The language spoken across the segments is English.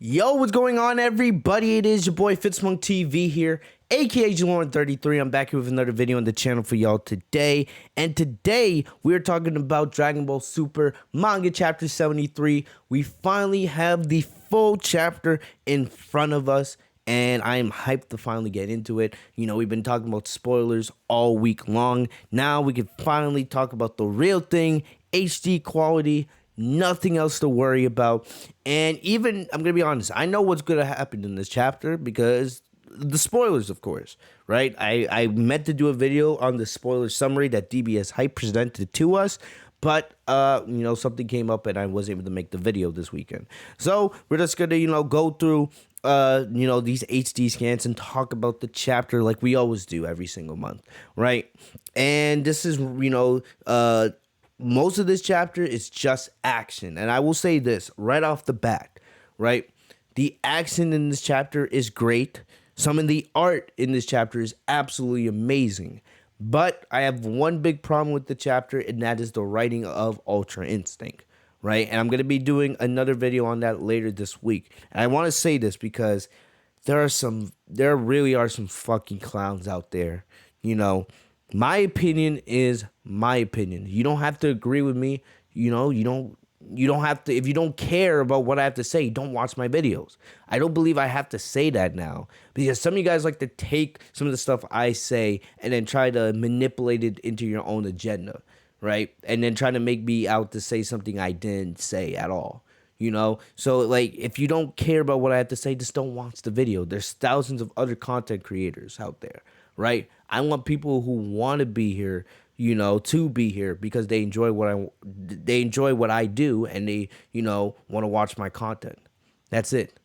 Yo, what's going on, everybody? It is your boy Fitz TV here, aka Jalorn33. I'm back here with another video on the channel for y'all today. And today, we're talking about Dragon Ball Super Manga Chapter 73. We finally have the full chapter in front of us, and I am hyped to finally get into it. You know, we've been talking about spoilers all week long. Now we can finally talk about the real thing, HD quality. Nothing else to worry about. And even, I'm going to be honest, I know what's going to happen in this chapter because the spoilers, of course, right? I meant to do a video on the spoiler summary that DBS Hype presented to us, but, something came up and I wasn't able to make the video this weekend. So we're just going to, go through, these HD scans and talk about the chapter like we always do every single month, right? And this is, most of this chapter is just action. And I will say this right off the bat, right? The action in this chapter is great. Some of the art in this chapter is absolutely amazing. But I have one big problem with the chapter, and that is the writing of Ultra Instinct, right? And I'm going to be doing another video on that later this week. And I want to say this because there really are some fucking clowns out there, My opinion is my opinion. You don't have to agree with me. You don't have to. If you don't care about what I have to say, don't watch my videos. I don't believe I have to say that now because some of you guys like to take some of the stuff I say and then try to manipulate it into your own agenda, right? And then try to make me out to say something I didn't say at all. So like if you don't care about what I have to say, just don't watch the video. There's thousands of other content creators out there, right? I want people who want to be here, to be here because they enjoy what I do and they, want to watch my content. That's it.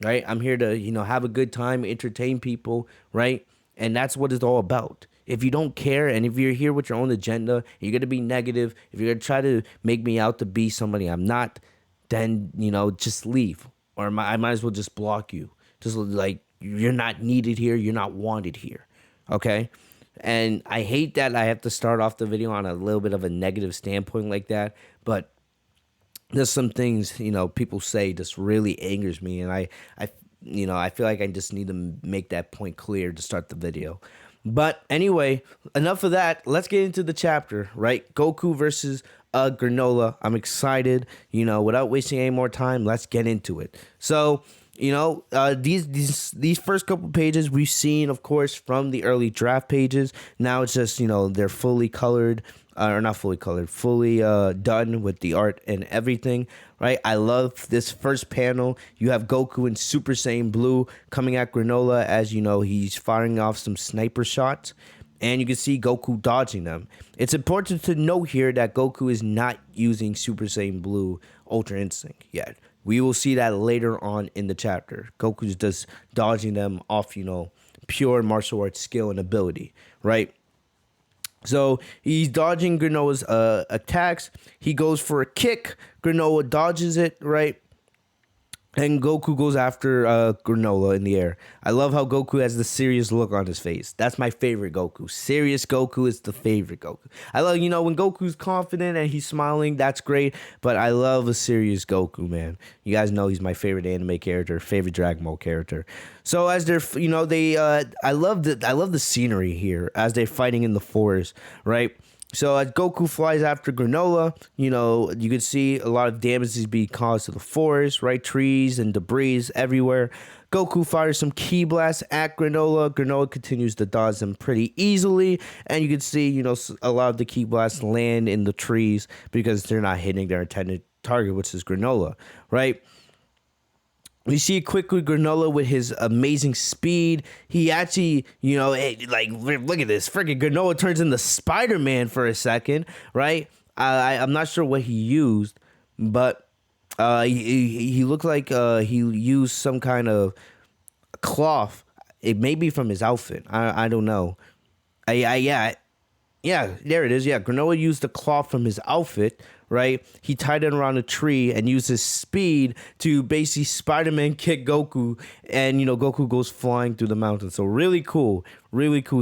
Right? I'm here to, have a good time, entertain people, right? And that's what it's all about. If you don't care and if you're here with your own agenda, you're going to be negative, if you're going to try to make me out to be somebody I'm not, then, just leave. Or I might as well just block you. Just like, you're not needed here, you're not wanted here. Okay? And I hate that I have to start off the video on a little bit of a negative standpoint like that, but there's some things, people say just really angers me, and I feel like I just need to make that point clear to start the video. But anyway, enough of that. Let's get into the chapter, right? Goku versus Granola. I'm excited. Without wasting any more time, let's get into it. So, these first couple pages we've seen, of course, from the early draft pages. Now it's just, they're fully colored, or not fully colored, fully done with the art and everything, right? I love this first panel. You have Goku in Super Saiyan Blue coming at Granola as, he's firing off some sniper shots. And you can see Goku dodging them. It's important to note here that Goku is not using Super Saiyan Blue Ultra Instinct yet. We will see that later on in the chapter. Goku's just dodging them off, pure martial arts skill and ability, right? So he's dodging Granola's attacks. He goes for a kick. Granola dodges it, right? And Goku goes after Granola in the air. I love how Goku has the serious look on his face. That's my favorite Goku. Serious Goku is the favorite Goku. I love, when Goku's confident and he's smiling, that's great. But I love a serious Goku, man. You guys know he's my favorite anime character, favorite Dragon Ball character. So as they're, I love the scenery here as they're fighting in the forest, right? So as Goku flies after Granola, you can see a lot of damage is being caused to the forest, right? Trees and debris everywhere. Goku fires some ki blasts at Granola. Granola continues to dodge them pretty easily. And you can see, a lot of the ki blasts land in the trees because they're not hitting their intended target, which is Granola, right? We see quickly Granola with his amazing speed. He actually, look at this. Freaking Granola turns into Spider-Man for a second, right? I'm not sure what he used, but he looked like he used some kind of cloth. It may be from his outfit. I don't know. Yeah, there it is. Yeah, Granola used the cloth from his outfit, right? He tied it around a tree and used his speed to basically Spider-Man kick Goku. And, Goku goes flying through the mountains. So really cool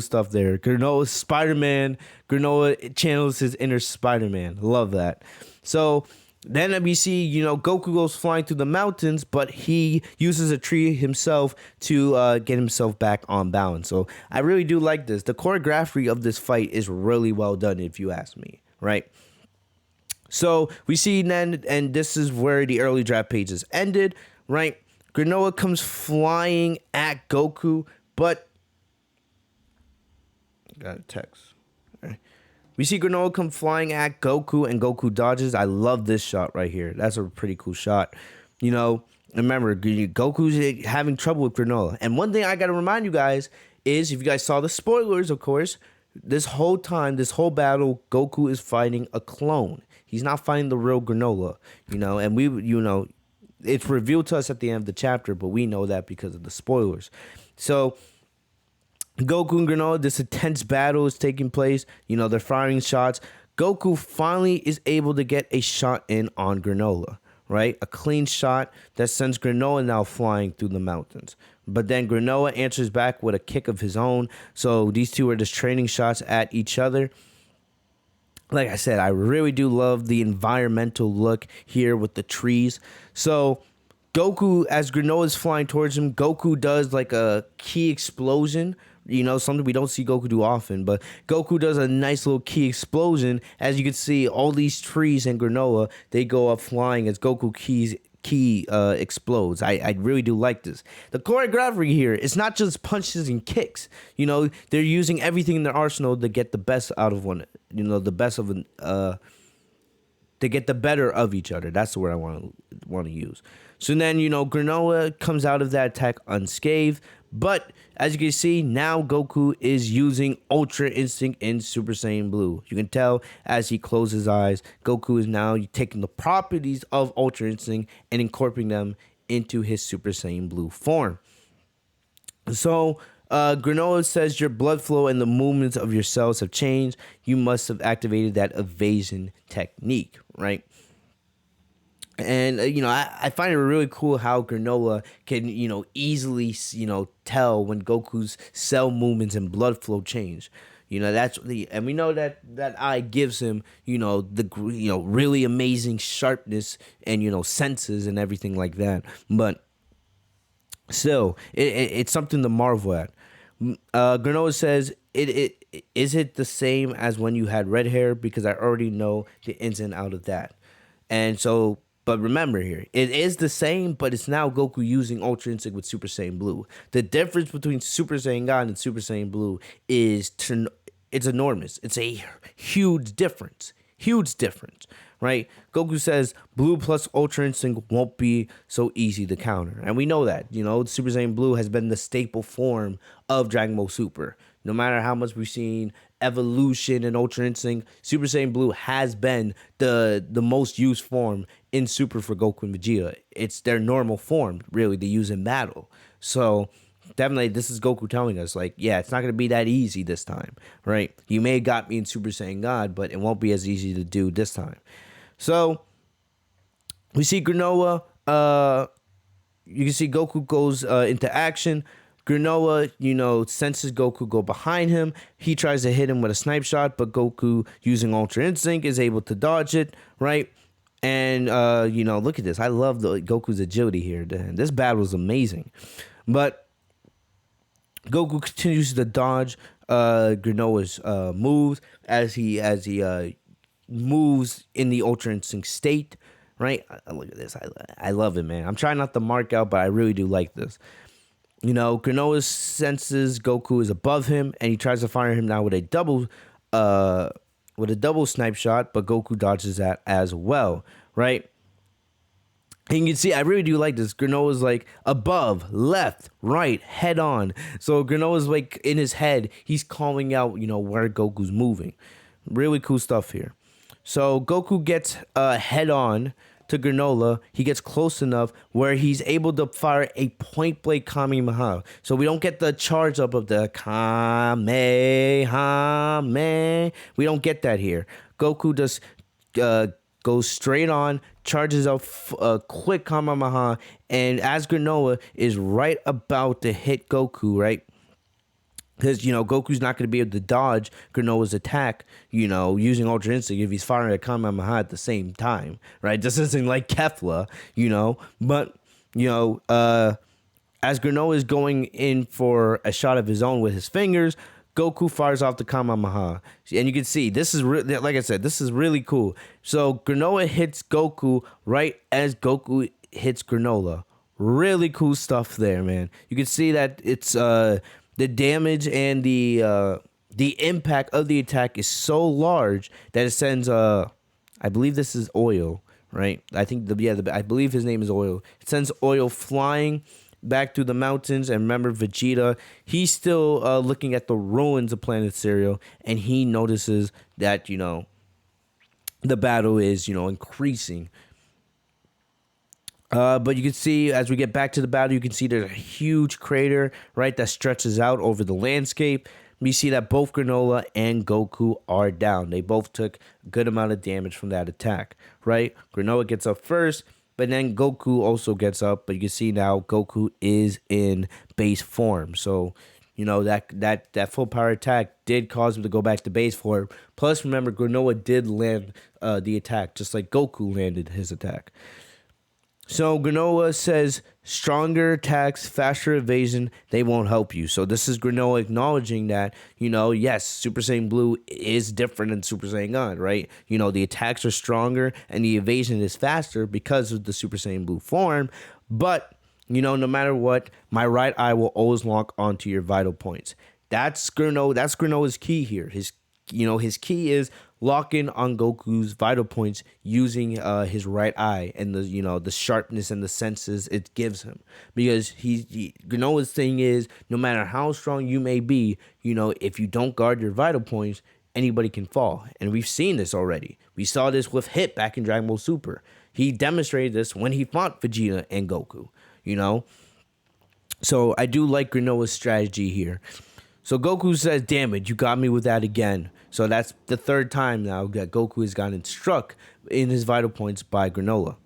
stuff there. Granola's Spider-Man. Granola channels his inner Spider-Man. Love that. So Then we see, Goku goes flying through the mountains, but he uses a tree himself to get himself back on balance. So I really do like this. The choreography of this fight is really well done, if you ask me, right? So we see then, and this is where the early draft pages ended, right? Granola comes flying at Goku, but got a text. All right. We see Granola come flying at Goku, and Goku dodges. I love this shot right here. That's a pretty cool shot. Remember, Goku's having trouble with Granola. And one thing I got to remind you guys is, if you guys saw the spoilers, of course, this whole battle, Goku is fighting a clone. He's not fighting the real Granola, and it's revealed to us at the end of the chapter, but we know that because of the spoilers. So Goku and Granola, this intense battle is taking place. They're firing shots. Goku finally is able to get a shot in on Granola, right? A clean shot that sends Granola now flying through the mountains. But then Granola answers back with a kick of his own. So these two are just trading shots at each other. Like I said, I really do love the environmental look here with the trees. So Goku, as Granola is flying towards him, Goku does like a key explosion. Something we don't see Goku do often, but Goku does a nice little key explosion. As you can see, all these trees and Granola, they go up flying as Goku key explodes. I really do like this. The choreography here, it's not just punches and kicks. They're using everything in their arsenal to get the best out of one. The best of to get the better of each other. That's the word I want to use. So then, Granola comes out of that attack unscathed. But as you can see, now Goku is using Ultra Instinct in Super Saiyan Blue. You can tell as he closes his eyes, Goku is now taking the properties of Ultra Instinct and incorporating them into his Super Saiyan Blue form. So Granola says your blood flow and the movements of your cells have changed. You must have activated that evasion technique, right? And, I find it really cool how Granola can, easily, tell when Goku's cell movements and blood flow change. And we know that eye gives him, really amazing sharpness and, senses and everything like that. But still, it's something to marvel at. Granola says, is it the same as when you had red hair? Because I already know the ins and out of that. And so, but remember here, it is the same, but it's now Goku using Ultra Instinct with Super Saiyan Blue. The difference between Super Saiyan God and Super Saiyan Blue it's enormous. It's a huge difference. Right? Goku says Blue plus Ultra Instinct won't be so easy to counter. And we know that, Super Saiyan Blue has been the staple form of Dragon Ball Super. No matter how much we've seen evolution and Ultra Instinct, Super Saiyan Blue has been the most used form in Super for Goku and Vegeta. It's their normal form, really, to use in battle. So definitely, this is Goku telling us, it's not going to be that easy this time, right? You may have got me in Super Saiyan God, but it won't be as easy to do this time. So we see Granola. You can see Goku goes into action. Granola, senses Goku go behind him. He tries to hit him with a snipe shot, but Goku, using Ultra Instinct, is able to dodge it, right? And, look at this. I love Goku's agility here. This battle is amazing. But Goku continues to dodge Granola's moves as he moves in the Ultra Instinct state, right? Look at this. I love it, man. I'm trying not to mark out, but I really do like this. Granola senses Goku is above him, and he tries to fire him now with a double snipe shot, but Goku dodges that as well, right? And you can see, I really do like this. Granola's above, left, right, head on. So Granola's in his head, he's calling out, where Goku's moving. Really cool stuff here. So Goku gets head on to Granola. He gets close enough where he's able to fire a point blank Kamehameha. So we don't get the charge up of the Kamehameha. We don't get that here. Goku just goes straight on, charges up a quick Kamehameha, and as Granola is right about to hit Goku, right? Because, Goku's not going to be able to dodge Granola's attack, using Ultra Instinct if he's firing a Kamehameha at the same time, right? This isn't like Kefla, But, as Granolah is going in for a shot of his own with his fingers, Goku fires off the Kamehameha. And you can see, this is, like I said, this is really cool. So Granolah hits Goku right as Goku hits Granolah. Really cool stuff there, man. You can see that it's the damage and the impact of the attack is so large that it sends I believe this is Oil, right? I think I believe his name is Oil. It sends Oil flying back through the mountains. And remember, Vegeta, he's still looking at the ruins of Planet Cereal, and he notices that the battle is increasing. But you can see, as we get back to the battle, you can see there's a huge crater, right, that stretches out over the landscape. We see that both Granolah and Goku are down. They both took a good amount of damage from that attack, right? Granolah gets up first, but then Goku also gets up. But you can see now Goku is in base form. So, that full power attack did cause him to go back to base form. Plus, remember, Granolah did land the attack, just like Goku landed his attack. So Granolah says, stronger attacks, faster evasion, they won't help you. So this is Granolah acknowledging that, yes, Super Saiyan Blue is different than Super Saiyan God, right? The attacks are stronger and the evasion is faster because of the Super Saiyan Blue form. But, no matter what, my right eye will always lock onto your vital points. That's Granolah's key here. His key is locking on Goku's vital points using his right eye and the sharpness and the senses it gives him. Because Granolah's thing is, no matter how strong you may be, if you don't guard your vital points, anybody can fall. And we've seen this already. We saw this with Hit back in Dragon Ball Super. He demonstrated this when he fought Vegeta and Goku, So I do like Granolah's strategy here. So Goku says, damn it, you got me with that again. So that's the third time now that Goku has gotten struck in his vital points by Granolah.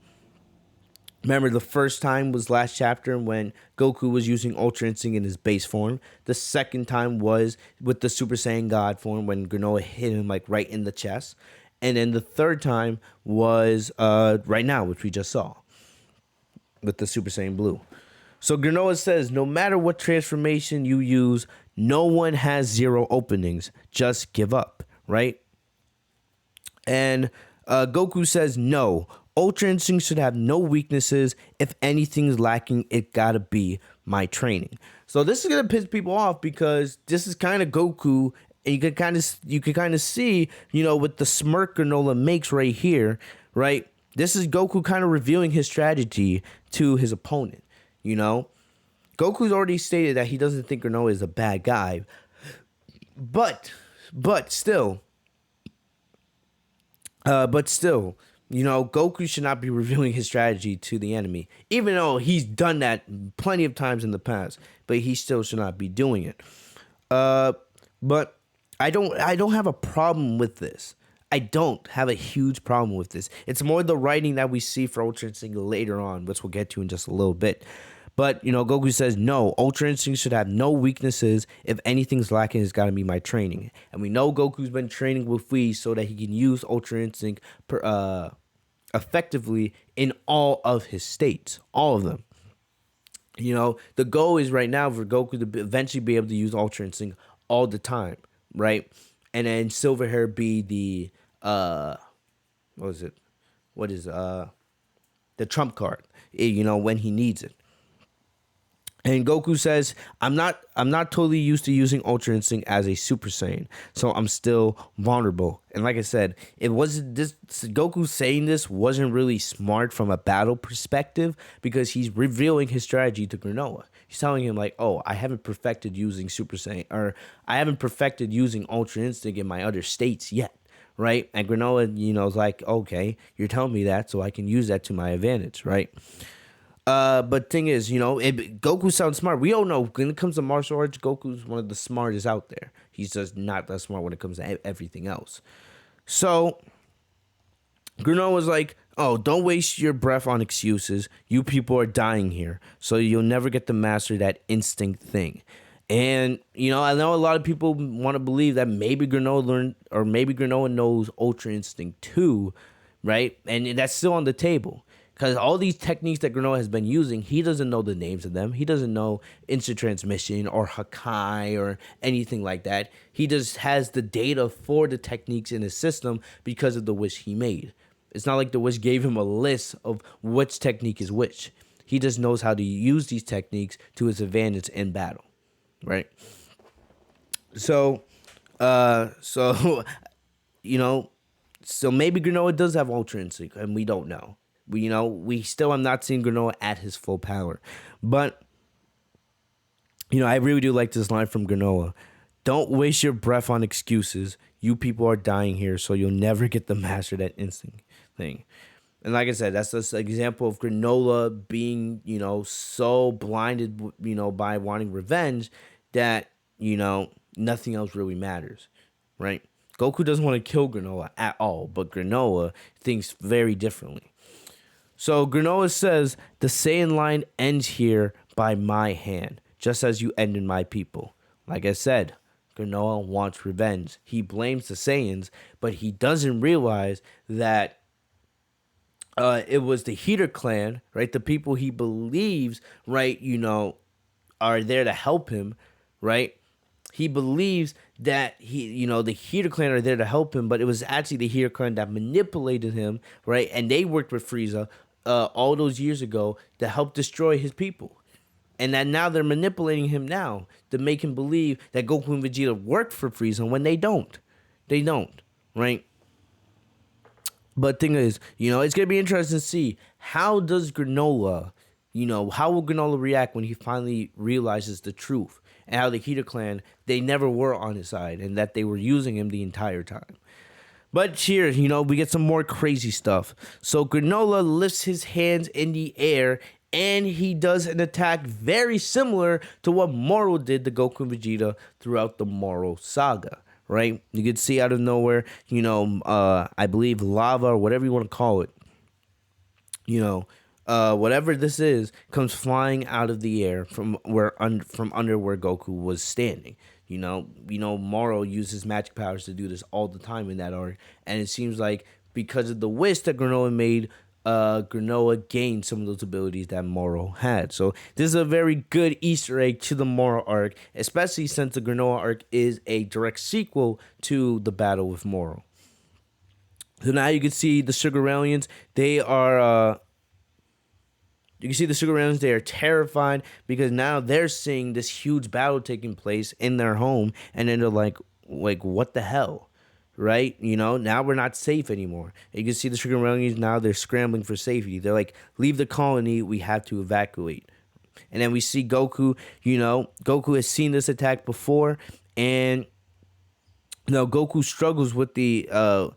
Remember, the first time was last chapter when Goku was using Ultra Instinct in his base form. The second time was with the Super Saiyan God form when Granolah hit him right in the chest. And then the third time was right now, which we just saw with the Super Saiyan Blue. So Granolah says, no matter what transformation you use, no one has zero openings. Just give up, right? And Goku says, no. Ultra Instinct should have no weaknesses. If anything's lacking, it gotta be my training. So this is gonna piss people off because this is kind of Goku, and you can kind of see, with the smirk Granolah makes right here, right? This is Goku kind of revealing his strategy to his opponent. Goku's already stated that he doesn't think Granolah is a bad guy. But still, Goku should not be revealing his strategy to the enemy. Even though he's done that plenty of times in the past. But he still should not be doing it. But I don't have a problem with this. I don't have a huge problem with this. It's more the writing that we see for Ultra Instinct later on, which we'll get to in just a little bit. But, Goku says, no, Ultra Instinct should have no weaknesses. If anything's lacking, it's got to be my training. And we know Goku's been training with Whis so that he can use Ultra Instinct effectively in all of his states. All of them. The goal is right now for Goku to eventually be able to use Ultra Instinct all the time, right? And then Silver Hair be the, the trump card, when he needs it. And Goku says, I'm not totally used to using Ultra Instinct as a Super Saiyan, so I'm still vulnerable. And like I said, Goku saying this wasn't really smart from a battle perspective because he's revealing his strategy to Granolah. He's telling him I haven't perfected using Super Saiyan, or I haven't perfected using Ultra Instinct in my other states yet, right? And Granolah, is like, okay, you're telling me that, so I can use that to my advantage, right? But thing is, Goku sounds smart. We all know when it comes to martial arts, Goku's one of the smartest out there. He's just not that smart when it comes to everything else. So Granolah was like, oh, don't waste your breath on excuses. You people are dying here, so you'll never get to master that instinct thing. And I know a lot of people want to believe that maybe Granolah learned, or maybe Granolah knows Ultra Instinct too, right? And that's still on the table. Because all these techniques that Granolah has been using, he doesn't know the names of them. He doesn't know instant transmission or Hakai or anything like that. He just has the data for the techniques in his system because of the wish he made. It's not like the wish gave him a list of which technique is which. He just knows how to use these techniques to his advantage in battle, right? So, so you know, so maybe Granolah does have Ultra Instinct, and we don't know. We still have not seen Granolah at his full power. But, I really do like this line from Granolah. Don't waste your breath on excuses. You people are dying here, so you'll never get to master that instinct thing. And like I said, that's just an example of Granolah being, so blinded, by wanting revenge that, nothing else really matters, right? Goku doesn't want to kill Granolah at all, but Granolah thinks very differently. So Granolah says, the Saiyan line ends here by my hand, just as you ended my people. Like I said, Granolah wants revenge. He blames the Saiyans, but he doesn't realize that it was the Heater clan, right? The people he believes, right, are there to help him, right? He believes that the Heater clan are there to help him, but it was actually the Heater clan that manipulated him, right? And they worked with Frieza all those years ago to help destroy his people. And that now they're manipulating him now to make him believe that Goku and Vegeta worked for Frieza when they don't. They don't, right? But thing is, it's going to be interesting to see how does Granolah, how will Granolah react when he finally realizes the truth and how the Heater clan, they never were on his side and that they were using him the entire time. But here, we get some more crazy stuff. So Granolah lifts his hands in the air and he does an attack very similar to what Moro did to Goku and Vegeta throughout the Moro saga, right? You could see out of nowhere, I believe lava or whatever you want to call it, whatever this is, comes flying out of the air from under where Goku was standing. Moro uses magic powers to do this all the time in that arc, and it seems like because of the wish that Granolah made, Granolah gained some of those abilities that Moro had. So this is a very good Easter egg to the Moro arc, especially since the Granolah arc is a direct sequel to the battle with Moro. So now you can see the Sugar Aliens. They are you can see the Sugar Aliens. They are terrified because now they're seeing this huge battle taking place in their home, and then they're like what the hell? Right? Now we're not safe anymore. You can see the Sugar Aliens now, they're scrambling for safety. They're like, leave the colony, we have to evacuate. And then we see Goku, Goku has seen this attack before, and Goku struggles with Goku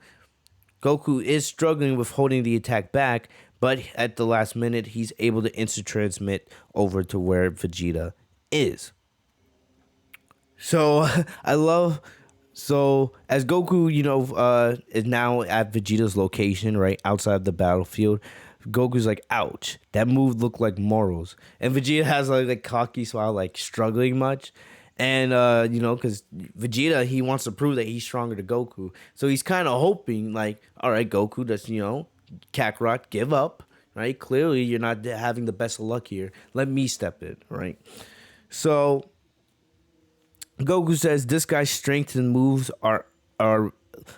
is struggling with holding the attack back, but at the last minute, he's able to instant transmit over to where Vegeta is. So So as Goku, is now at Vegeta's location, right outside of the battlefield, Goku's like, "Ouch, that move looked like Moro's," and Vegeta has like a cocky smile, like struggling much, and because Vegeta, he wants to prove that he's stronger to Goku, so he's kind of hoping like, all right, Goku, just Kakarot, give up, right? Clearly, you're not having the best of luck here. Let me step in, right? So Goku says this guy's strength and moves are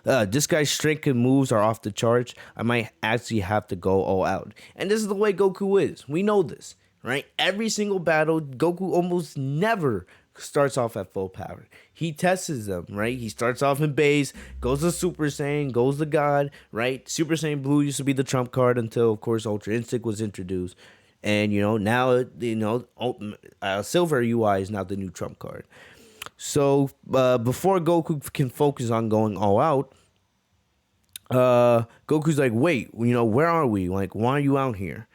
this guy's strength and moves are off the charts. I might actually have to go all out. And this is the way Goku is. We know this, right? Every single battle, Goku almost never starts off at full power. He tests them, right? He starts off in base, goes to Super Saiyan, goes to God, right? Super Saiyan Blue used to be the trump card until, of course, Ultra Instinct was introduced. And, now, Silver UI is now the new trump card. So before Goku can focus on going all out, Goku's like, wait, where are we? Like, why are you out here?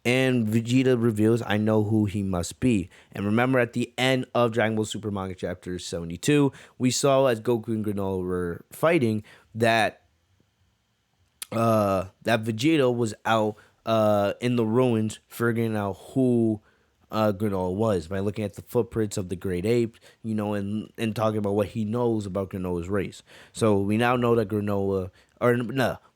And Vegeta reveals, I know who he must be. And remember, at the end of Dragon Ball Super Manga Chapter 72, we saw as Goku and Granolah were fighting that that Vegeta was out in the ruins figuring out who Granola was by looking at the footprints of the great ape, and talking about what he knows about Granola's race. So we now know that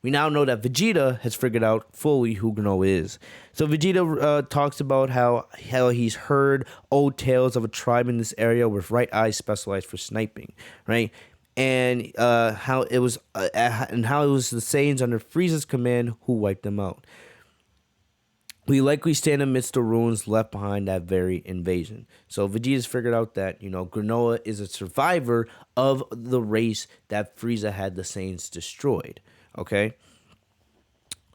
we now know that Vegeta has figured out fully who Granola is. So Vegeta talks about how he's heard old tales of a tribe in this area with right eyes specialized for sniping, right? And how it was the Saiyans under Frieza's command who wiped them out. We likely stand amidst the ruins left behind that very invasion. So Vegeta's figured out that, Granola is a survivor of the race that Frieza had the Saiyans destroyed. Okay?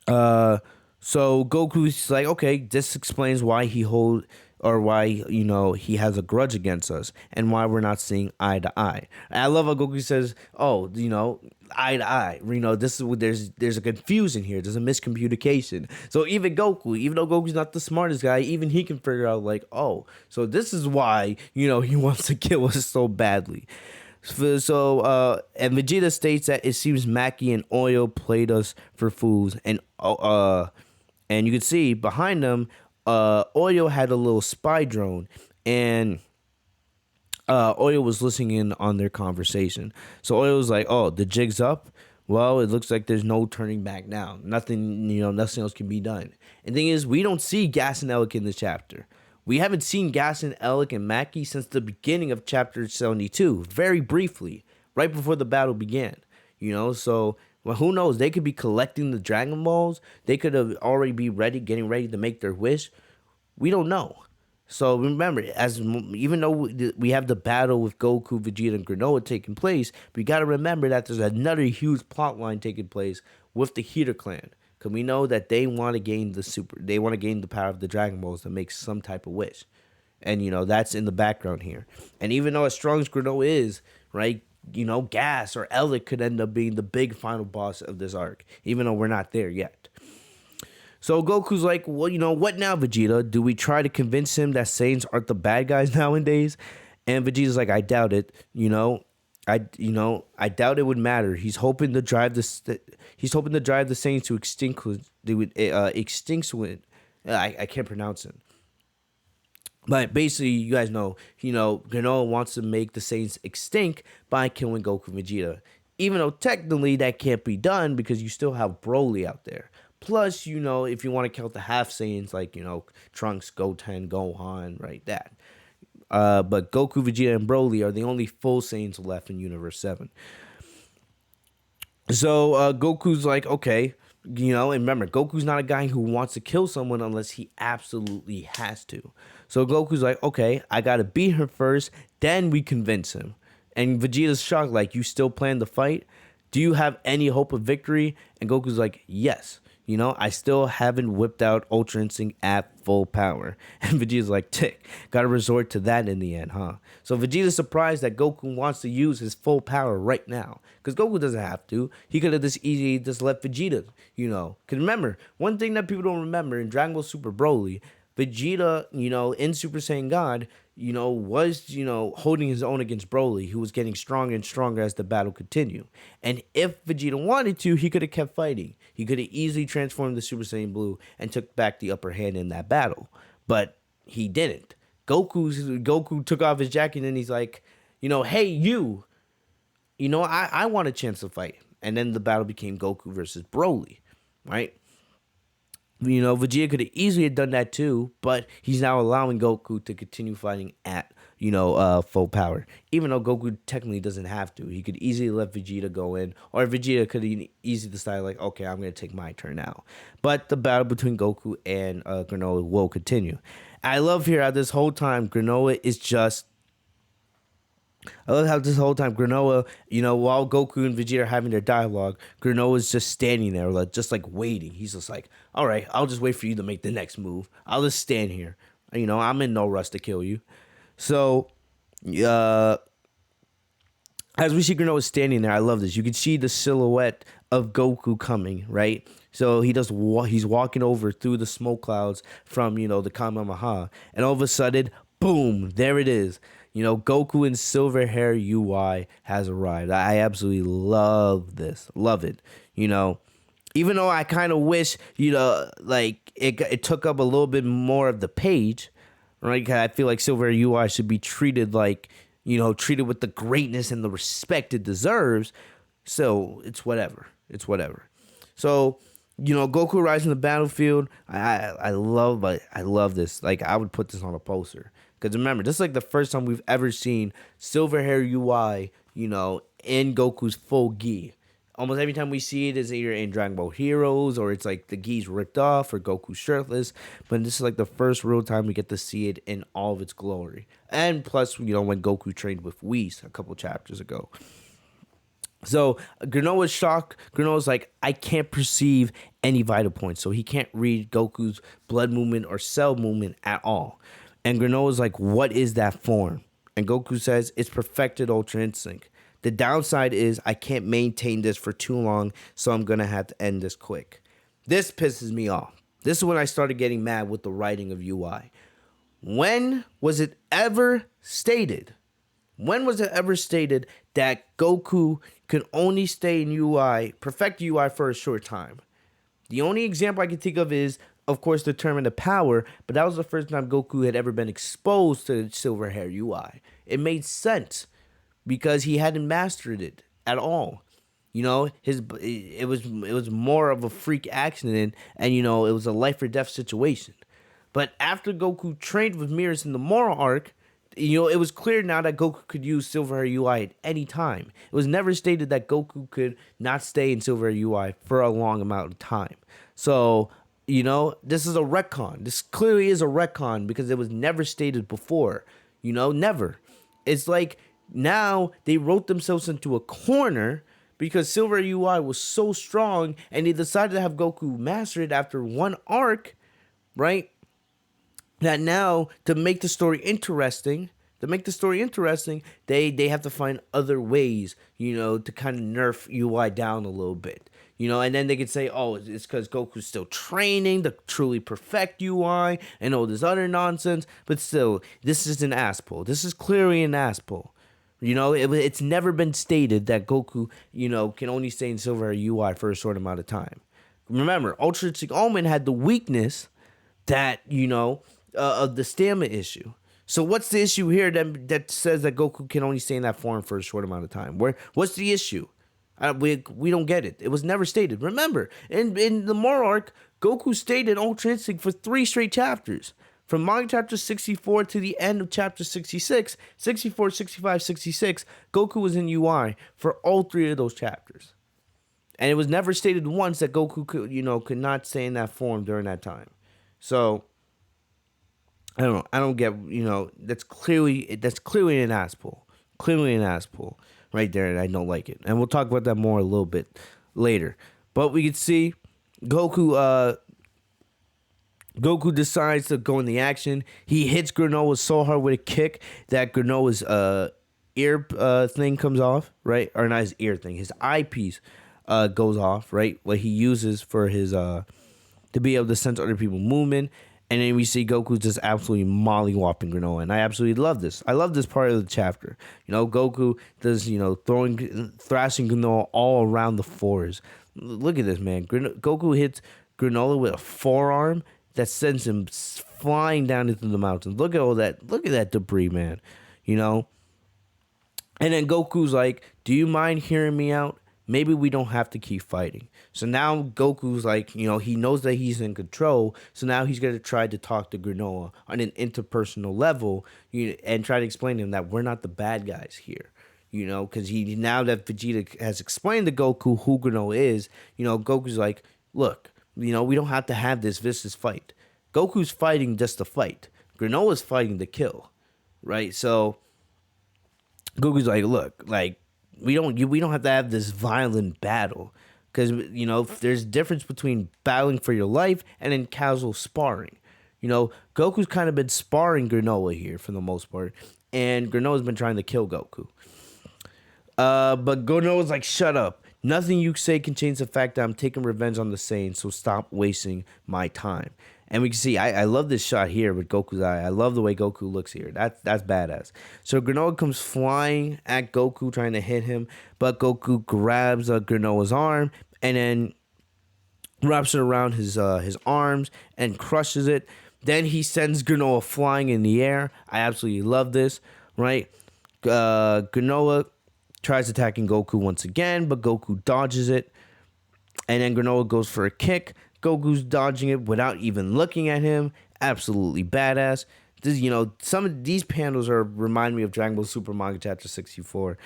So Goku's like, okay, this explains why he has a grudge against us and why we're not seeing eye to eye. And I love how Goku says, oh, eye to eye. This is there's a confusion here. There's a miscommunication. So even though Goku's not the smartest guy, even he can figure out like, oh, so this is why, he wants to kill us so badly. And Vegeta states that it seems Maki and Oil played us for fools, and you can see behind them, Oil had a little spy drone, and Oil was listening in on their conversation. So Oil was like, "Oh, the jig's up. Well, it looks like there's no turning back now. Nothing else can be done." And the thing is, we don't see Gas and Elec in this chapter. We haven't seen Gas and Elec and Maki since the beginning of chapter 72, very briefly, right before the battle began. So well, who knows? They could be collecting the Dragon Balls. They could have already be getting ready to make their wish. We don't know. So remember, even though we have the battle with Goku, Vegeta, and Granola taking place, we got to remember that there's another huge plot line taking place with the Heater Clan. Because we know that they want to gain the power of the Dragon Balls to make some type of wish. And, that's in the background here. And even though as strong as Granola is, right, Gas or Elec could end up being the big final boss of this arc, even though we're not there yet. So Goku's like, well, what now, Vegeta? Do we try to convince him that Saiyans aren't the bad guys nowadays? And Vegeta's like, I doubt it. I doubt it would matter. He's hoping to drive the Saiyans to extinct. I can't pronounce it. But basically, you guys know, Granola wants to make the Saiyans extinct by killing Goku and Vegeta. Even though technically that can't be done because you still have Broly out there. Plus, if you want to count the half Saiyans like, Trunks, Goten, Gohan, right, that. But Goku, Vegeta, and Broly are the only full Saiyans left in Universe 7. So Goku's like, okay, and remember, Goku's not a guy who wants to kill someone unless he absolutely has to. So Goku's like, okay, I gotta beat her first, then we convince him. And Vegeta's shocked, like, you still plan to fight? Do you have any hope of victory? And Goku's like, yes. I still haven't whipped out Ultra Instinct at full power. And Vegeta's like, tick, gotta resort to that in the end, huh? So Vegeta's surprised that Goku wants to use his full power right now. Because Goku doesn't have to. He could have just let Vegeta, Because remember, one thing that people don't remember in Dragon Ball Super Broly, Vegeta, in Super Saiyan God, was, holding his own against Broly, who was getting stronger and stronger as the battle continued. And if Vegeta wanted to, he could have kept fighting. He could have easily transformed the Super Saiyan Blue and took back the upper hand in that battle. But he didn't. Goku took off his jacket and he's like, hey, you. I want a chance to fight. And then the battle became Goku versus Broly, right? Vegeta could have easily done that too, but he's now allowing Goku to continue fighting at, full power. Even though Goku technically doesn't have to. He could easily let Vegeta go in, or Vegeta could easily decide, like, okay, I'm going to take my turn now. But the battle between Goku and Granola will continue. I love here how this whole time Granola is just... I love how this whole time Granola, while Goku and Vegeta are having their dialogue, Granola's just standing there, just waiting. He's just like, all right, I'll just wait for you to make the next move. I'll just stand here. I'm in no rush to kill you. So, as we see Granola standing there, I love this. You can see the silhouette of Goku coming, right? So he's walking over through the smoke clouds from, the Kamehameha. And all of a sudden, boom, there it is. Goku in silver hair UI has arrived. I absolutely love this. Love it. Even though I kind of wish, it took up a little bit more of the page, right? 'Cause I feel like Silver UI should be treated like, treated with the greatness and the respect it deserves. So it's whatever. It's whatever. So, Goku arrives in the battlefield. I love this. Like, I would put this on a poster. Because remember, this is like the first time we've ever seen Silver Hair UI, in Goku's full gi. Almost every time we see it is either in Dragon Ball Heroes or it's like the gi's ripped off or Goku shirtless. But this is like the first real time we get to see it in all of its glory. And plus, when Goku trained with Whis a couple chapters ago. So Granola's shocked. Granola's like, I can't perceive any vital points. So he can't read Goku's blood movement or cell movement at all. And Granola's like, what is that form? And Goku says, it's perfected Ultra Instinct. The downside is I can't maintain this for too long, so I'm going to have to end this quick. This pisses me off. This is when I started getting mad with the writing of UI. When was it ever stated? When was it ever stated that Goku could only stay in UI, perfect UI for a short time? The only example I can think of is, of course, the Tournament of Power, but that was the first time Goku had ever been exposed to Silver Hair UI. It made sense because he hadn't mastered it at all. It was more of a freak accident, and it was a life or death situation. But after Goku trained with Mirrors in the Moral arc, it was clear now that Goku could use Silver Hair UI at any time. It was never stated that Goku could not stay in Silver Hair UI for a long amount of time. So, this is a retcon. This clearly is a retcon because it was never stated before. Never. It's like now they wrote themselves into a corner because Silver UI was so strong and they decided to have Goku master it after one arc, right? That now to make the story interesting, they have to find other ways, to kind of nerf UI down a little bit. And then they could say, oh, it's because Goku's still training to truly perfect UI and all this other nonsense. But still, this is an ass pull. This is clearly an ass pull. It's never been stated that Goku, can only stay in Silver UI for a short amount of time. Remember, Ultra Instinct Omen had the weakness that, of the stamina issue. So what's the issue here that says that Goku can only stay in that form for a short amount of time? What's the issue? We don't get it. It was never stated. Remember, in the Moral arc, Goku stayed in Ultra Instinct for 3 straight chapters. From Manga chapter 64 to the end of chapter 66, 64, 65, 66, Goku was in UI for all 3 of those chapters. And it was never stated once that Goku could not stay in that form during that time. So I don't know. I don't get, that's clearly an ass pull. Clearly an ass pull right there, and I don't like it. And we'll talk about that more a little bit later. But we can see Goku decides to go in the action. He hits Granolah so hard with a kick that Granola's ear thing comes off, right? Or not his ear thing, his eyepiece goes off, right? What he uses for his to be able to sense other people's movement. And then we see Goku just absolutely mollywhopping Granolah. And I absolutely love this. I love this part of the chapter. Goku does, thrashing Granolah all around the forest. Look at this, man. Goku hits Granolah with a forearm that sends him flying down into the mountains. Look at all that. Look at that debris, man. And then Goku's like, do you mind hearing me out? Maybe we don't have to keep fighting. So now Goku's like, he knows that he's in control. So now he's going to try to talk to Granolah on an interpersonal level, and try to explain to him that we're not the bad guys here. Because now that Vegeta has explained to Goku who Granolah is, Goku's like, look, we don't have to have this vicious fight. Goku's fighting just to fight. Granola's fighting to kill, right? So Goku's like, look, like, we don't have to have this violent battle, because there's a difference between battling for your life and then casual sparring. Goku's kind of been sparring Granolah here for the most part, and Granola's been trying to kill Goku. But Granola's like, shut up. Nothing you say can change the fact that I'm taking revenge on the Saiyans, so stop wasting my time. And we can see, I love this shot here with Goku's eye. I love the way Goku looks here. That's badass. So Granolah comes flying at Goku, trying to hit him. But Goku grabs Granola's arm and then wraps it around his arms and crushes it. Then he sends Granola flying in the air. I absolutely love this, right? Granola tries attacking Goku once again, but Goku dodges it. And then Granola goes for a kick. Goku's dodging it without even looking at him. Absolutely badass. This, some of these panels remind me of Dragon Ball Super Manga Chapter 64.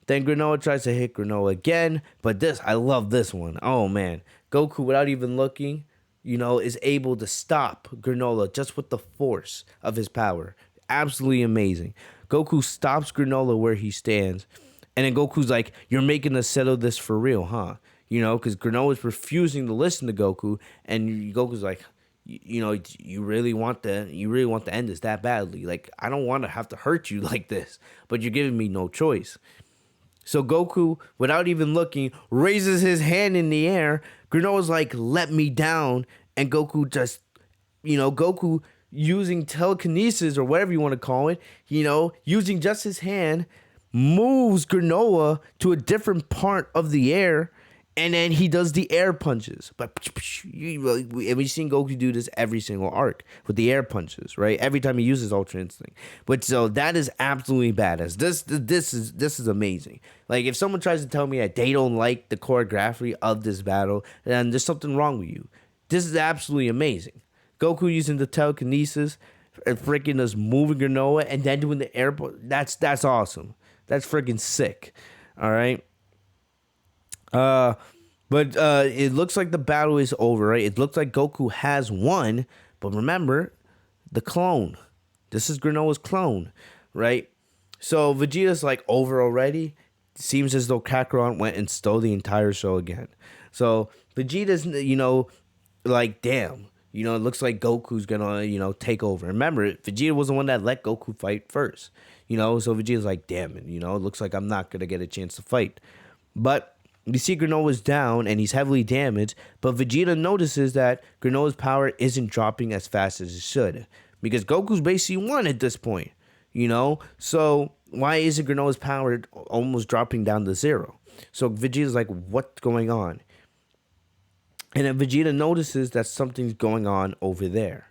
Then Granola tries to hit Granola again, but I love this one. Oh man, Goku without even looking, is able to stop Granola just with the force of his power. Absolutely amazing. Goku stops Granola where he stands, and then Goku's like, "You're making us settle this for real, huh?" Because Granola's refusing to listen to Goku, and Goku's like, you really want to end this that badly. Like, I don't want to have to hurt you like this, but you're giving me no choice. So Goku, without even looking, raises his hand in the air. Granola's like, "Let me down," and Goku just, Goku using telekinesis or whatever you want to call it, using just his hand, moves Granola to a different part of the air. And then he does the air punches. But we've seen Goku do this every single arc with the air punches, right? Every time he uses Ultra Instinct. But so that is absolutely badass. This is amazing. Like, if someone tries to tell me that they don't like the choreography of this battle, then there's something wrong with you. This is absolutely amazing. Goku using the telekinesis and freaking us moving Granola and then doing the air. That's awesome. That's freaking sick. All right. But it looks like the battle is over, right? It looks like Goku has won, but remember, the clone. This is Granola's clone, right? So Vegeta's like over already. Seems as though Kakarot went and stole the entire show again. So Vegeta's, like, damn. It looks like Goku's gonna, take over. Remember, Vegeta was the one that let Goku fight first. So Vegeta's like, damn it, it looks like I'm not gonna get a chance to fight. But we see Granola's down and he's heavily damaged, but Vegeta notices that Granola's power isn't dropping as fast as it should, because Goku's basically won at this point, So why isn't Granola's power almost dropping down to zero? So Vegeta's like, what's going on? And then Vegeta notices that something's going on over there.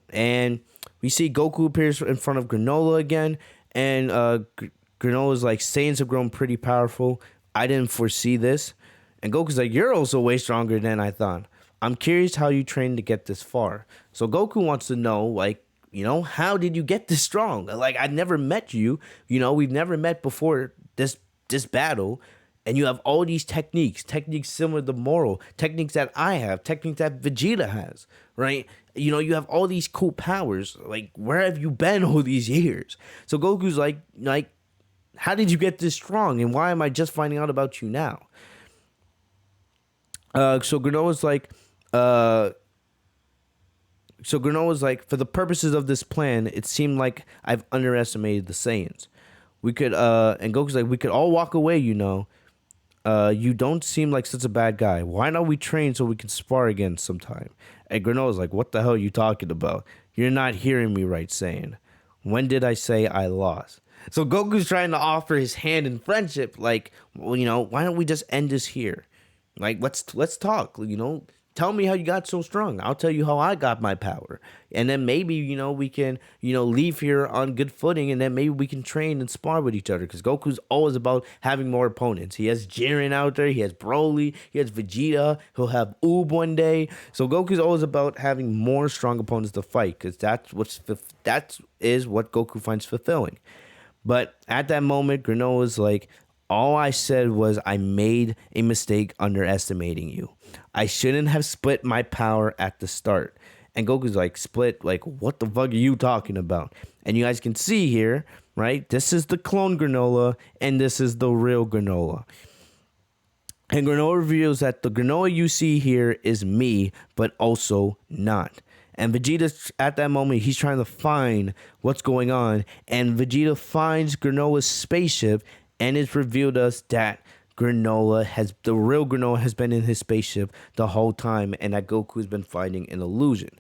And we see Goku appears in front of Granola again, and Granola's like, Saiyans have grown pretty powerful. I didn't foresee this. And Goku's like, you're also way stronger than I thought. I'm curious how you trained to get this far. So Goku wants to know, like, how did you get this strong? Like, I never met you. We've never met before this battle. And you have all these techniques similar to Moro, techniques that I have, techniques that Vegeta has, right? You have all these cool powers. Like, where have you been all these years? So Goku's like, how did you get this strong, and why am I just finding out about you now? So Granola's like, for the purposes of this plan, it seemed like I've underestimated the Saiyans. And Goku's like, we could all walk away, you don't seem like such a bad guy. Why don't we train so we can spar again sometime? And Granola's like, what the hell are you talking about? You're not hearing me right, Saiyan. When did I say I lost? So Goku's trying to offer his hand in friendship, like, well, why don't we just end this here? Like, let's talk, tell me how you got so strong. I'll tell you how I got my power. And then maybe, we can, leave here on good footing, and then maybe we can train and spar with each other. Because Goku's always about having more opponents. He has Jiren out there. He has Broly. He has Vegeta. He'll have Oob one day. So Goku's always about having more strong opponents to fight, because that is what Goku finds fulfilling. But at that moment, Granola's like, all I said was I made a mistake underestimating you. I shouldn't have split my power at the start. And Goku's like, split? Like, what the fuck are you talking about? And you guys can see here, right? This is the clone Granola, and this is the real Granola. And Granola reveals that the Granola you see here is me, but also not. And Vegeta, at that moment, he's trying to find what's going on. And Vegeta finds Granola's spaceship, and it's revealed us that the real Granola has been in his spaceship the whole time, and that Goku has been finding an illusion.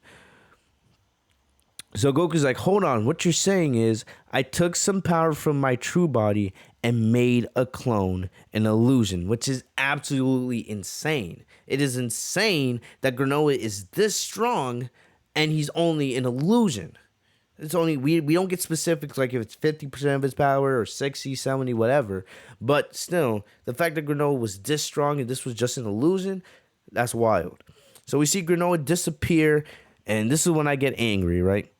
So Goku's like, hold on, what you're saying is I took some power from my true body and made a clone, an illusion, which is absolutely insane. It is insane that Granola is this strong and he's only an illusion. It's only we don't get specifics like if it's 50% of his power or 60, 70, whatever. But still, the fact that Granolah was this strong and this was just an illusion, that's wild. So we see Granolah disappear, and this is when I get angry, right?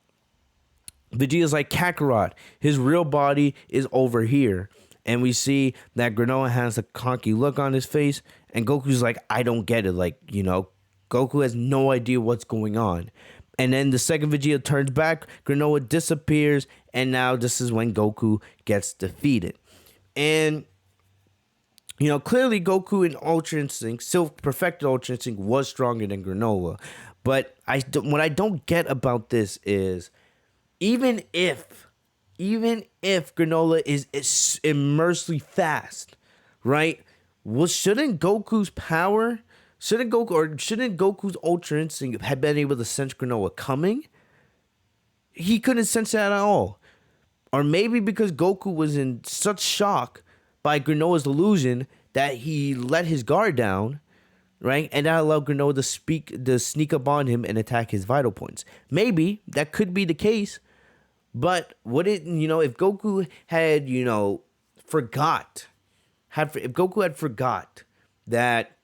Vegeta's like Kakarot. His real body is over here. And we see that Granolah has a conky look on his face, and Goku's like, I don't get it. Like, Goku has no idea what's going on. And then the second Vegeta turns back, Granolah disappears, and now this is when Goku gets defeated. And, clearly Goku in Ultra Instinct, still perfected Ultra Instinct, was stronger than Granolah. But what I don't get about this is, even if Granolah is immensely fast, right? Well, shouldn't Goku's Ultra Instinct have been able to sense Granolah coming? He couldn't sense that at all. Or maybe because Goku was in such shock by Granolah's illusion that he let his guard down, right? And that allowed Granolah to sneak up on him and attack his vital points. Maybe that could be the case. But if Goku had, if Goku had forgot that,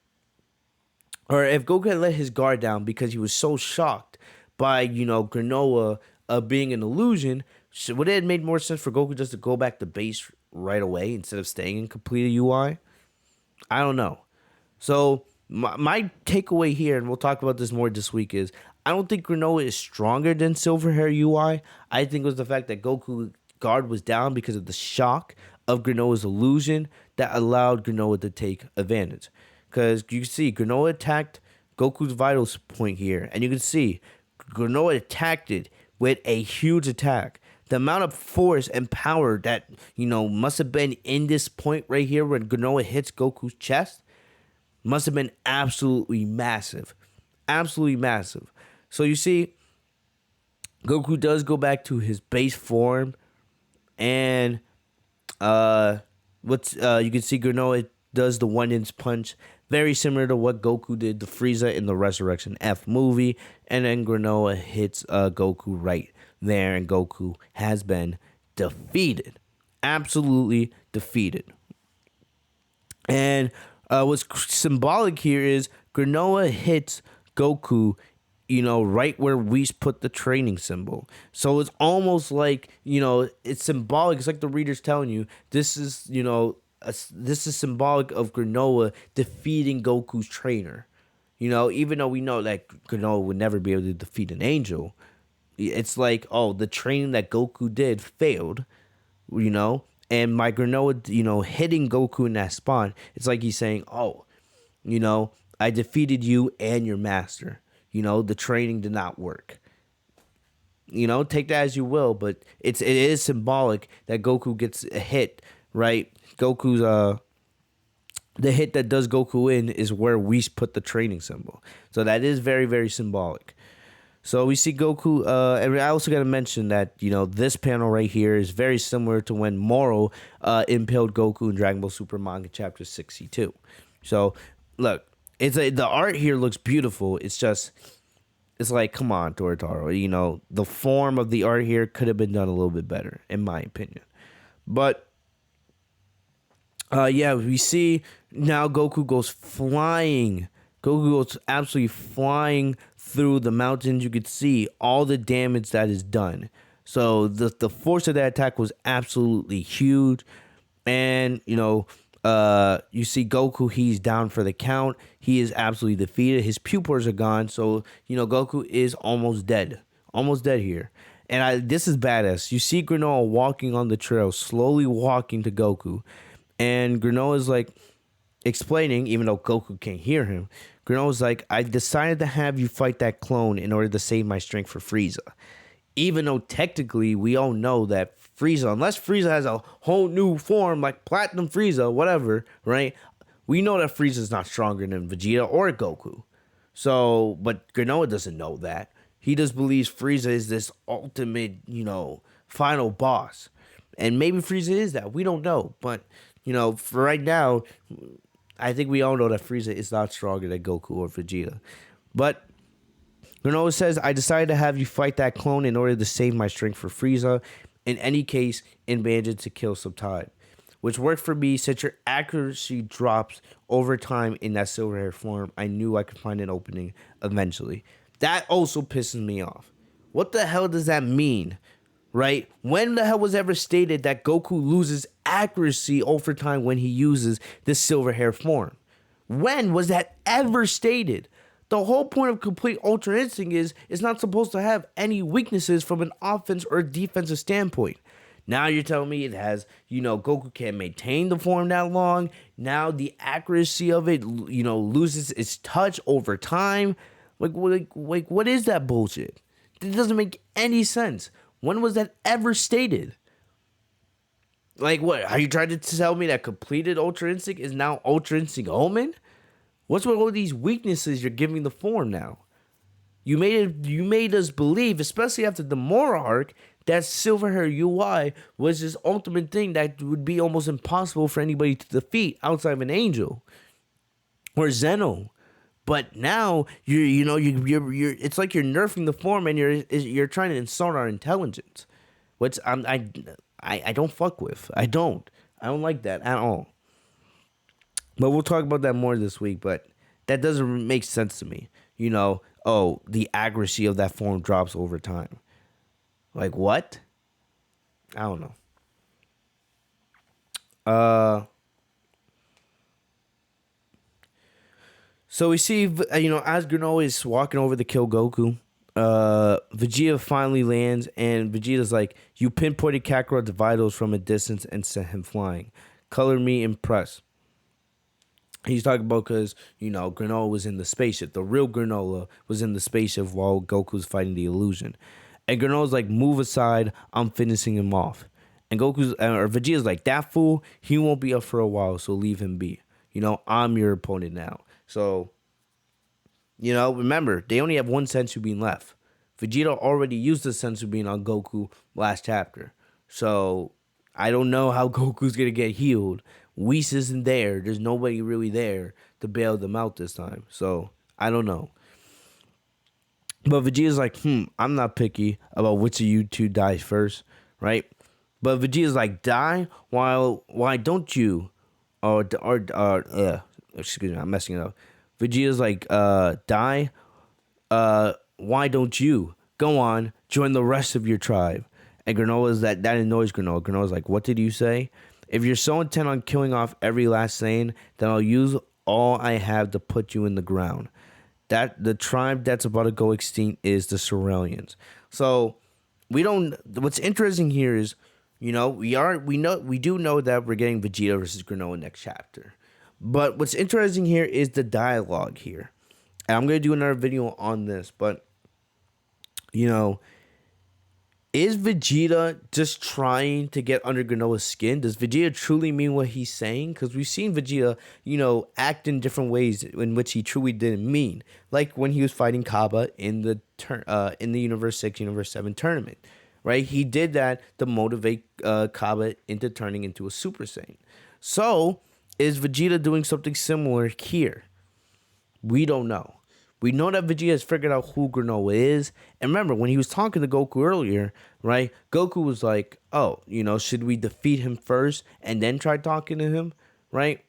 or if Goku had let his guard down because he was so shocked by, Granolah being an illusion, would it have made more sense for Goku just to go back to base right away instead of staying in complete UI? I don't know. So my takeaway here, and we'll talk about this more this week, is I don't think Granolah is stronger than Silver Hair UI. I think it was the fact that Goku's guard was down because of the shock of Granolah's illusion that allowed Granolah to take advantage. Because you can see Granolah attacked Goku's vital point here, and you can see Granolah attacked it with a huge attack. The amount of force and power that, must have been in this point right here when Granolah hits Goku's chest must have been absolutely massive. Absolutely massive. So you see, Goku does go back to his base form, and you can see Granolah does the 1-inch punch, very similar to what Goku did to Frieza in the Resurrection F movie, and then Granolah hits Goku right there, and Goku has been defeated, absolutely defeated. And what's symbolic here is Granolah hits Goku, right where Whis put the training symbol. So it's almost like, it's symbolic. It's like the reader's telling you, this is, this is symbolic of Granolah defeating Goku's trainer. Even though we know that Granolah would never be able to defeat an angel, it's like, oh, the training that Goku did failed, and my Granolah, hitting Goku in that spot, it's like he's saying, oh, I defeated you and your master. The training did not work. Take that as you will, but it is symbolic that Goku gets a hit, right? Goku's the hit that does Goku in is where Whis put the training symbol. So that is very, very symbolic. So we see Goku, and I also got to mention that, this panel right here is very similar to when Moro impaled Goku in Dragon Ball Super Manga Chapter 62. So, look, the art here looks beautiful. It's like, come on, Toritaro. The form of the art here could have been done a little bit better, in my opinion. But, we see now Goku goes flying. Goku goes absolutely flying through the mountains. You could see all the damage that is done. So the force of that attack was absolutely huge. And, you see Goku, he's down for the count. He is absolutely defeated. His pupils are gone. So, Goku is almost dead. Almost dead here. And this is badass. You see Granolah walking on the trail, slowly walking to Goku. And Granola's like explaining, even though Goku can't hear him, Granola's like, I decided to have you fight that clone in order to save my strength for Frieza. Even though technically we all know that Frieza, unless Frieza has a whole new form like Platinum Frieza, whatever, right? We know that Frieza's not stronger than Vegeta or Goku. So, but Granolah doesn't know that. He just believes Frieza is this ultimate, final boss. And maybe Frieza is that. We don't know. But, for right now, I think we all know that Frieza is not stronger than Goku or Vegeta. But Granolah says, I decided to have you fight that clone in order to save my strength for Frieza. In any case, in Bandit to kill Subtide. Which worked for me since your accuracy drops over time in that silver hair form. I knew I could find an opening eventually. That also pisses me off. What the hell does that mean? Right? When the hell was ever stated that Goku loses accuracy over time when he uses this silver hair form? When was that ever stated? The whole point of complete Ultra Instinct is it's not supposed to have any weaknesses from an offense or defensive standpoint. Now you're telling me it has, Goku can't maintain the form that long. Now the accuracy of it, loses its touch over time. Like, what is that bullshit? It doesn't make any sense. When was that ever stated? Like, what? Are you trying to tell me that completed Ultra Instinct is now Ultra Instinct Omen? What's with all these weaknesses you're giving the form now? You made us believe, especially after the Mora arc, that Silver Hair UI was this ultimate thing that would be almost impossible for anybody to defeat outside of an Angel or Zeno. But now you're it's like you're nerfing the form and you're trying to insult our intelligence, which I don't fuck with. I don't like that at all. But we'll talk about that more this week. But that doesn't make sense to me. The accuracy of that form drops over time. Like what? I don't know. So we see, as Granolah is walking over to kill Goku, Vegeta finally lands, and Vegeta's like, you pinpointed Kakarot's vitals from a distance and sent him flying. Color me impressed. He's talking about because, Granolah was in the spaceship. The real Granolah was in the spaceship while Goku was fighting the illusion. And Granola's like, move aside, I'm finishing him off. And Vegeta's like, that fool, he won't be up for a while, so leave him be. I'm your opponent now. So, remember, they only have one Senzu bean left. Vegeta already used the Senzu bean on Goku last chapter. So, I don't know how Goku's going to get healed. Whis isn't there. There's nobody really there to bail them out this time. So, I don't know. But Vegeta's like, I'm not picky about which of you two dies first, right? But Vegeta's like, die? Why don't you? Excuse me, I'm messing it up. Vegeta's like, die? Why don't you? Go on, join the rest of your tribe. And Granola's that annoys Granolah. Granola's like, what did you say? If you're so intent on killing off every last Saiyan, then I'll use all I have to put you in the ground. That the tribe that's about to go extinct is the Cerealians. So what's interesting here is, we do know that we're getting Vegeta versus Granolah next chapter. But what's interesting here is the dialogue here. And I'm going to do another video on this, but is Vegeta just trying to get under Granola's skin? Does Vegeta truly mean what he's saying? Because we've seen Vegeta, act in different ways in which he truly didn't mean. Like when he was fighting Kaba in the Universe 6, Universe 7 tournament. Right? He did that to motivate Kaba into turning into a Super Saiyan. So, is Vegeta doing something similar here? We don't know. We know that Vegeta has figured out who Granolah is. And remember, when he was talking to Goku earlier, right? Goku was like, oh, should we defeat him first and then try talking to him, right?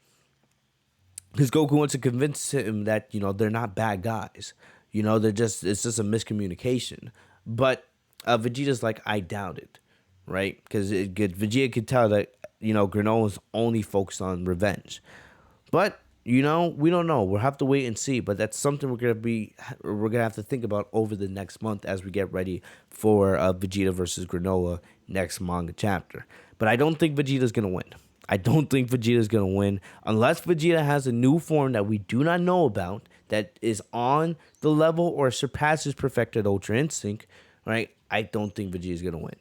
Because Goku wants to convince him that, they're not bad guys. It's just a miscommunication. But Vegeta's like, I doubt it, right? Because Vegeta could tell that, Granola's only focused on revenge. But we don't know. We'll have to wait and see. But that's something we're gonna have to think about over the next month as we get ready for Vegeta versus Granolah next manga chapter. But I don't think Vegeta's gonna win. I don't think Vegeta's gonna win unless Vegeta has a new form that we do not know about that is on the level or surpasses perfected Ultra Instinct. Right? I don't think Vegeta's gonna win.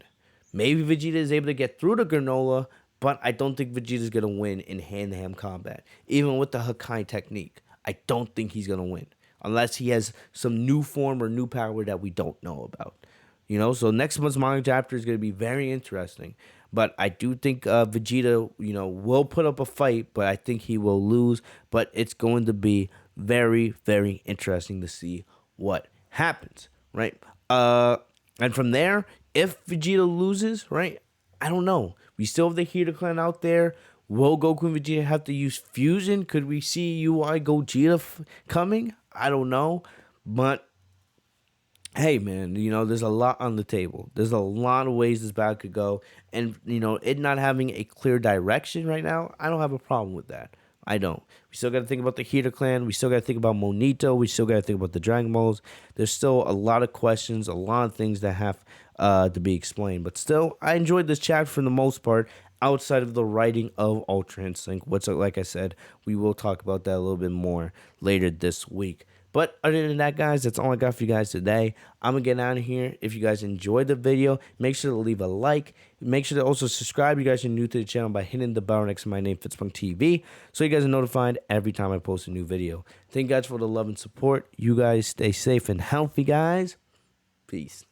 Maybe Vegeta is able to get through to Granolah. But I don't think Vegeta's going to win in hand-to-hand combat. Even with the Hakai technique, I don't think he's going to win. Unless he has some new form or new power that we don't know about. So next month's manga chapter is going to be very interesting. But I do think Vegeta, will put up a fight. But I think he will lose. But it's going to be very, very interesting to see what happens, right? And from there, if Vegeta loses, right? I don't know. We still have the Heater Clan out there. Will Goku and Vegeta have to use fusion? Could we see UI Gogeta coming? I don't know. But hey, man, there's a lot on the table. There's a lot of ways this battle could go. And, it not having a clear direction right now, I don't have a problem with that. I don't. We still got to think about the Heater Clan. We still got to think about Monito. We still got to think about the Dragon Balls. There's still a lot of questions, a lot of things that have to be explained. But still, I enjoyed this chapter for the most part, outside of the writing of Ultra Instinct, which, like I said, we will talk about that a little bit more later this week. But other than that, guys, that's all I got for you guys today. I'm going to get out of here. If you guys enjoyed the video, make sure to leave a like. Make sure to also subscribe if you guys are new to the channel by hitting the bell next to my name, Fitz.TV, so you guys are notified every time I post a new video. Thank you guys for the love and support. You guys stay safe and healthy, guys. Peace.